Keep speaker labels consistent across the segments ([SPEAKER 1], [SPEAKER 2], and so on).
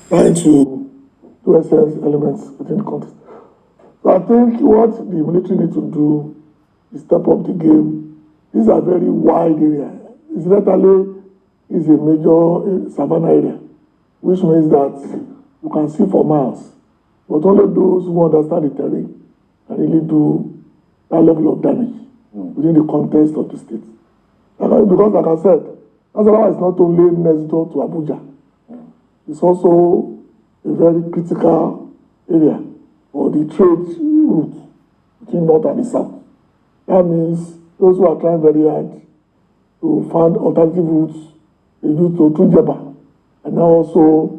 [SPEAKER 1] trying to essence elements within the context. So I think what the military need to do is step up the game. These are very wide areas. Incidentally, is a major savannah area, which means that you can see for miles. But only those who understand the terrain can really do that level of damage within the context of the state. Because, like I said, Nasarawa is not only next door to Abuja, it's also a very critical area for the trade route between north and the south. That means those who are trying very hard to find alternative routes, they use to through Jeba, and now also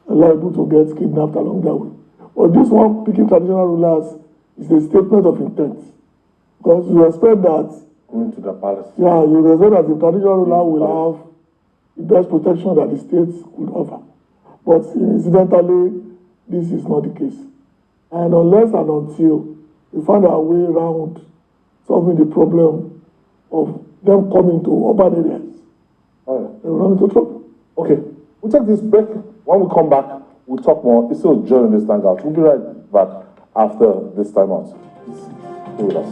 [SPEAKER 1] liable to get kidnapped along that way. But this one, picking traditional rulers, is a statement of intent. Because you expect that
[SPEAKER 2] going to the palace.
[SPEAKER 1] Yeah, you expect that the traditional ruler will have the best protection that the state could offer. But incidentally, this is not the case. And unless and until we find our way around solving the problem of them coming to urban areas, they will run into trouble.
[SPEAKER 2] Okay, we'll take this break. When we come back, we'll talk more. It's still during this time out. We'll be right back after this time out. Stay with us.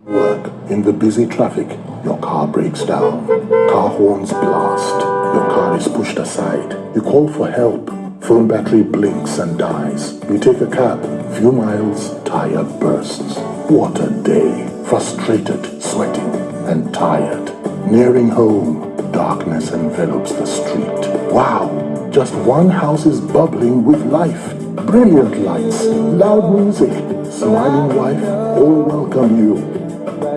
[SPEAKER 3] Work in the busy traffic, your car breaks down, car horns blast, your car is pushed aside. You call for help, phone battery blinks and dies. You take a cab, few miles, tire bursts. What a day, frustrated, sweating, and tired. Nearing home, darkness envelops the street. Wow, just one house is bubbling with life. Brilliant lights, loud music, smiling wife, all welcome you.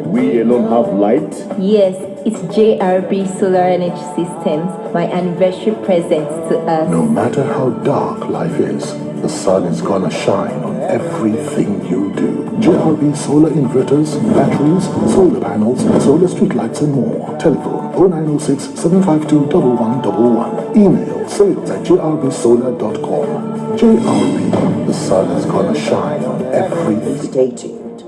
[SPEAKER 2] We alone have light?
[SPEAKER 4] Yes, it's JRB Solar Energy Systems, my anniversary present to us.
[SPEAKER 3] No matter how dark life is, the sun is gonna shine on everything you do. JRB solar inverters, batteries, solar panels, solar streetlights and more. Telephone 0906 752 1111. Email sales@jrbsolar.com. JRB, the sun is gonna shine on everything.
[SPEAKER 5] Stay tuned.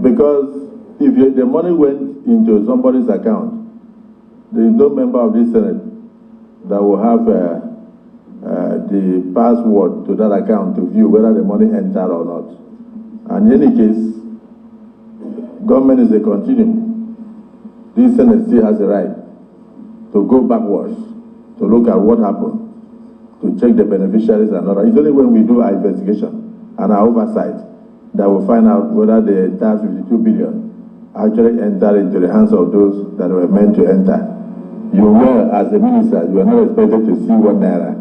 [SPEAKER 6] Because if the money went into somebody's account, there is no member of this Senate that will have the password to that account to view whether the money entered or not. And in any case, government is a continuum. This Senate still has the right to go backwards, to look at what happened, to check the beneficiaries and all that. It's only when we do our investigation and our oversight that will find out whether the entire 52 billion actually entered into the hands of those that were meant to enter. You were, as a minister, you were not expected to see 1 naira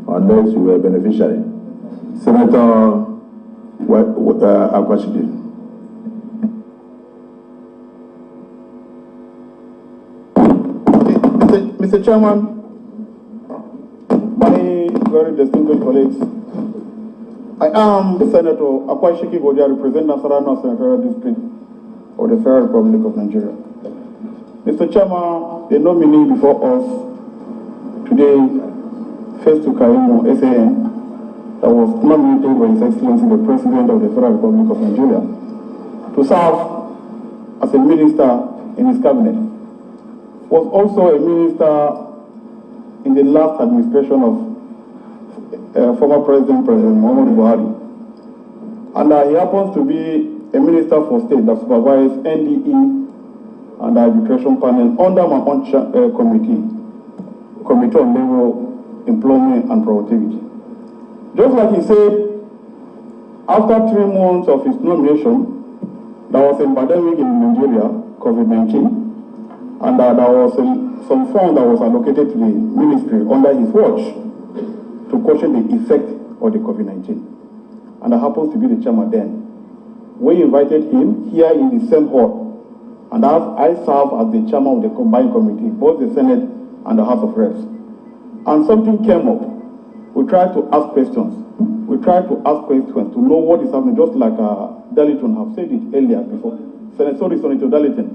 [SPEAKER 6] unless you were a beneficiary. Senator Akwashiki.
[SPEAKER 7] Mr. Chairman, my very distinguished colleagues, I am Senator Akwashiki Bodia, representing Nasarawa Senatorial District of the Federal Republic of Nigeria. Mr. Chairman, the nominee before us today first to Keyamo, SAN, that was nominated by His Excellency the President of the Federal Republic of Nigeria to serve as a minister in his cabinet, was also a minister in the last administration of former President Muhammadu Buhari. And he happens to be a minister for state that supervises NDE and the arbitration panel under my own committee on labor, employment and productivity. Just like he said, after 3 months of his nomination, there was a pandemic in Nigeria, COVID-19, and there was some fund that was allocated to the ministry under his watch to caution the effect of the COVID-19. And I happens to be the chairman then. We invited him here in the same hall, and I serve as the chairman of the combined committee, both the Senate and the House of Reps. And something came up. We tried to ask questions. We tried to ask questions to know what is happening, just like Darlington have said it earlier before. Senator Darlington,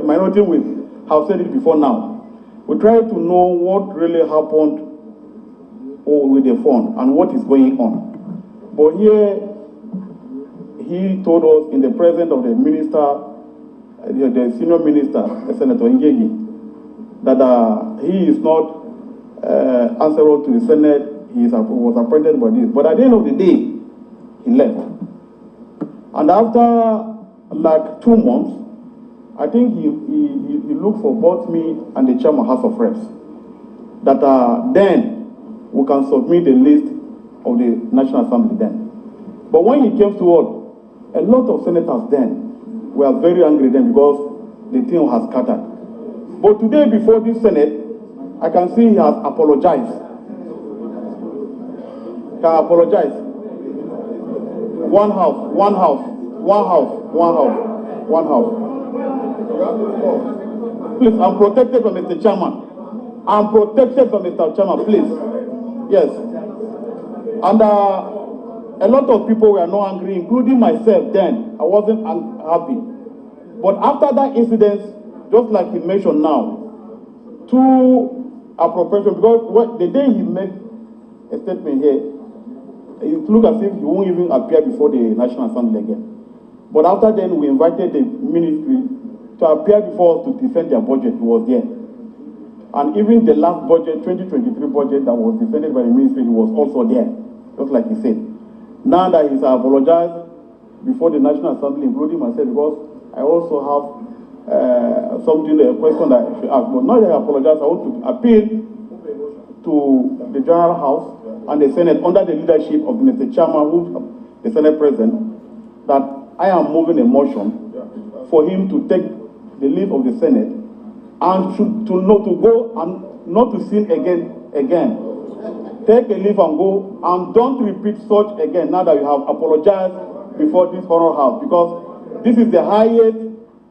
[SPEAKER 7] minority whip, have said it before now. We tried to know what really happened with the fund and what is going on. But here, he told us in the presence of the minister, the senior minister, Senator Ngegi, that he is not answerable to the Senate. He was appointed by this. But at the end of the day, he left. And after like 2 months, I think he looked for both me and the chairman House of Reps, that then we can submit the list of the National Assembly then. But when he came to us, a lot of senators then were very angry then because the thing has scattered. But today before this Senate, I can see he has apologized. He has apologized. One house, one house, one house, one house, one house. Please, I'm protected from Mr. Chairman. I'm protected from Mr. Chairman, please. Yes. And a lot of people were not angry, including myself then. I wasn't happy. But after that incident, just like he mentioned now, to appropriation, because the day he made a statement here, it looked as if he won't even appear before the National Assembly again. But after then, we invited the ministry to appear before us to defend their budget. He was there. And even the last budget, 2023 budget that was defended by the ministry, he was also there, just like he said. Now that he's apologized before the National Assembly, including myself, because I also have a question that I should ask. But now that I apologize, I want to appeal to the General House and the Senate under the leadership of Mr. Chairman, the Senate President, that I am moving a motion for him to take the leave of the Senate and to go and not to sin again. Take a leave and go, and don't repeat such again now that you have apologized before this Honorable House, because this is the highest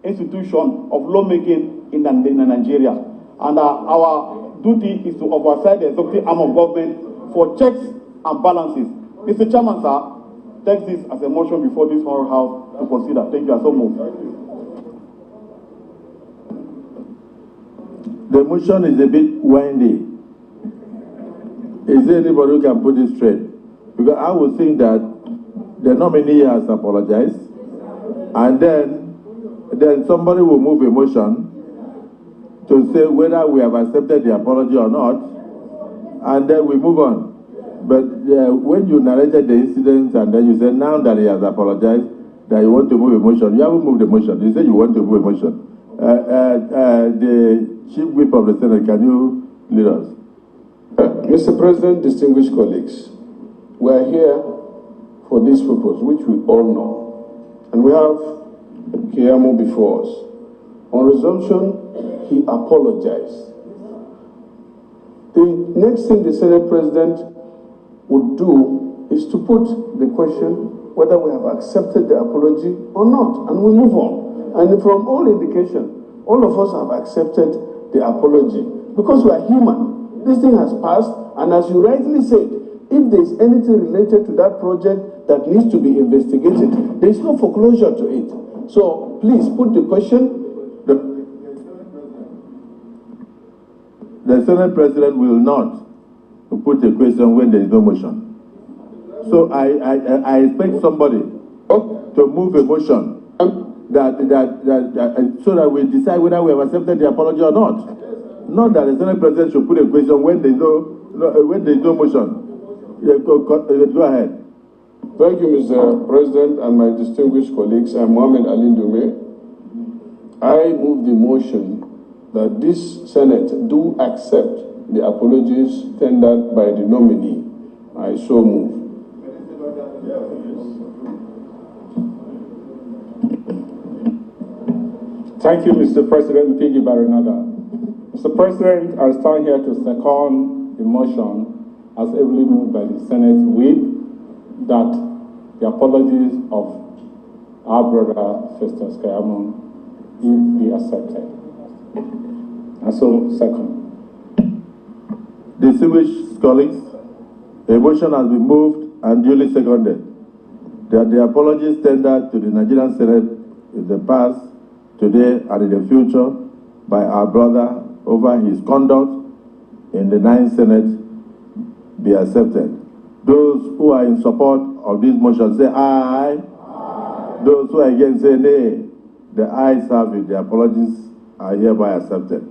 [SPEAKER 7] institution of lawmaking in Nigeria. And our duty is to oversight the executive arm of government for checks and balances. Mr. Chairman, sir, take this as a motion before this Honorable House to consider. Thank you, I so move.
[SPEAKER 6] The motion is a bit windy. Is there anybody who can put it straight? Because I would think that the nominee has apologized, and then somebody will move a motion to say whether we have accepted the apology or not, and then we move on. But when you narrated the incident and then you said now that he has apologized, that you want to move a motion, you haven't moved the motion. You said you want to move a motion. The Chief Whip of the Senate, can you lead us?
[SPEAKER 5] Mr. President, distinguished colleagues, we are here for this purpose, which we all know. And we have Keyamo before us. On resumption, he apologized. The next thing the Senate President would do is to put the question whether we have accepted the apology or not, and we move on. And from all indication, all of us have accepted the apology because we are human. This thing has passed, and as you rightly said, if there is anything related to that project that needs to be investigated, there is no foreclosure to it. So please put the question.
[SPEAKER 6] The Senate President will not put a question when there is no motion. So I expect somebody to move a motion so that we decide whether we have accepted the apology or not. Not that the Senate President should put a question when there is no motion. Go ahead.
[SPEAKER 5] Thank you, Mr. President, and my distinguished colleagues. I'm Mohamed Ali Dume. I move the motion that this Senate do accept the apologies tendered by the nominee. I so move.
[SPEAKER 8] Thank you, Mr. President Piggy Baranada. Mr. President, I stand here to second the motion as ably moved by the Senate with that the apologies of our brother, Festus Keyamo, be accepted. And so, second.
[SPEAKER 6] Distinguished colleagues, a motion has been moved and duly seconded that the apologies tendered to the Nigerian Senate in the past, today, and in the future by our brother over his conduct in the 9th Senate be accepted. Those who are in support of this motion say aye. Aye. Those who are against say nay. The ayes have it. The apologies are hereby accepted.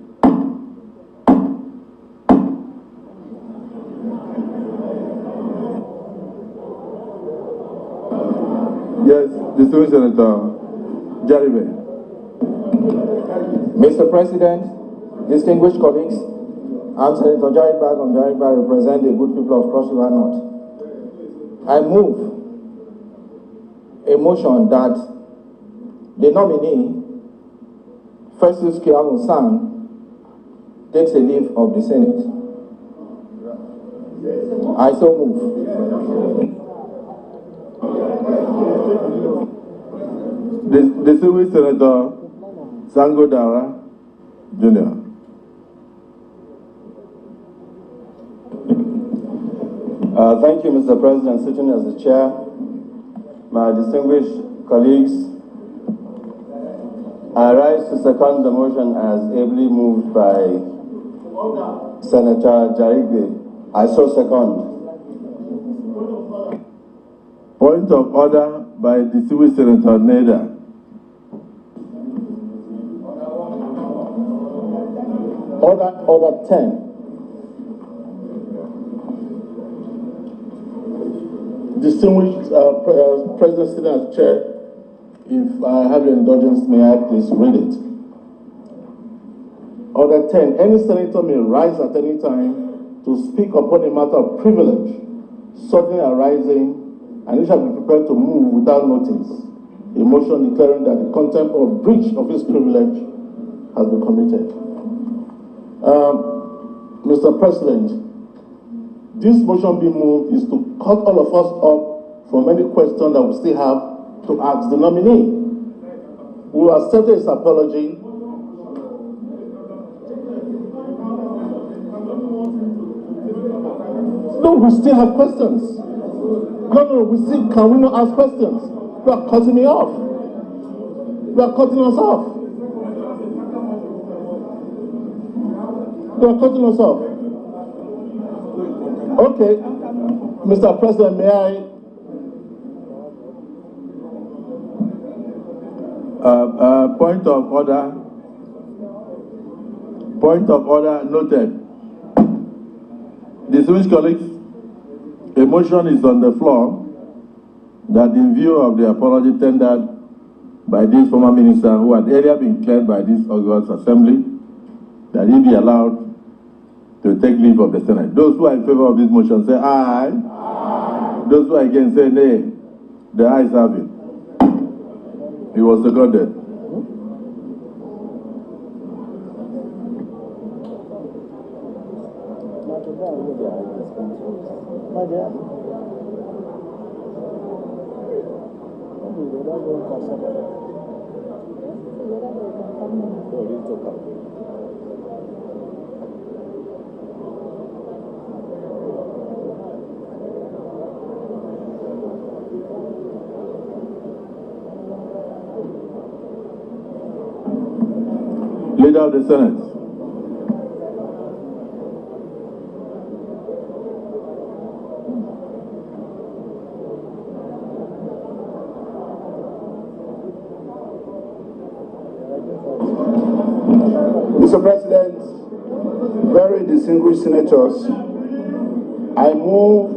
[SPEAKER 6] Yes, distinguished Senator Jaribe.
[SPEAKER 9] Mr. President, distinguished colleagues, I'm Senator Jaribag. Represent the good people of Cross River North. I move a motion that the nominee, Festus Keyamo San, takes a leave of the Senate. I so move.
[SPEAKER 6] Distinguished Senator Sango Dara, Jr.
[SPEAKER 10] Thank you, Mr. President. Sitting as the chair, my distinguished colleagues, I rise to second the motion as ably moved by Senator Jaribe. I so second.
[SPEAKER 6] Point of order by distinguished Senator Neda.
[SPEAKER 7] Order 10. Distinguished President sitting as chair, if I have your indulgence, may I please read it? Order 10. Any senator may rise at any time to speak upon a matter of privilege suddenly arising, and he shall be prepared to move without notice a motion declaring that the contempt or breach of his privilege has been committed. Mr. President, this motion being moved is to cut all of us up from any question that we still have to ask the nominee. We will accept his apology. No, we still have questions. No, can we not ask questions? You are cutting me off. You are cutting us off. You are cutting us off. Okay, Mr. President, may I?
[SPEAKER 6] Point of order. Point of order noted. Distinguished colleagues, a motion is on the floor that in view of the apology tendered by this former minister who had earlier been cleared by this August Assembly, that he be allowed to take leave of the Senate. Those who are in favor of this motion say aye. Aye. Those who are against say nay. The ayes have it. He was seconded. Leader of the Senate.
[SPEAKER 7] Mr. President, very distinguished senators, I move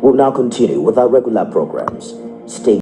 [SPEAKER 11] We'll now continue with our regular programs. Stay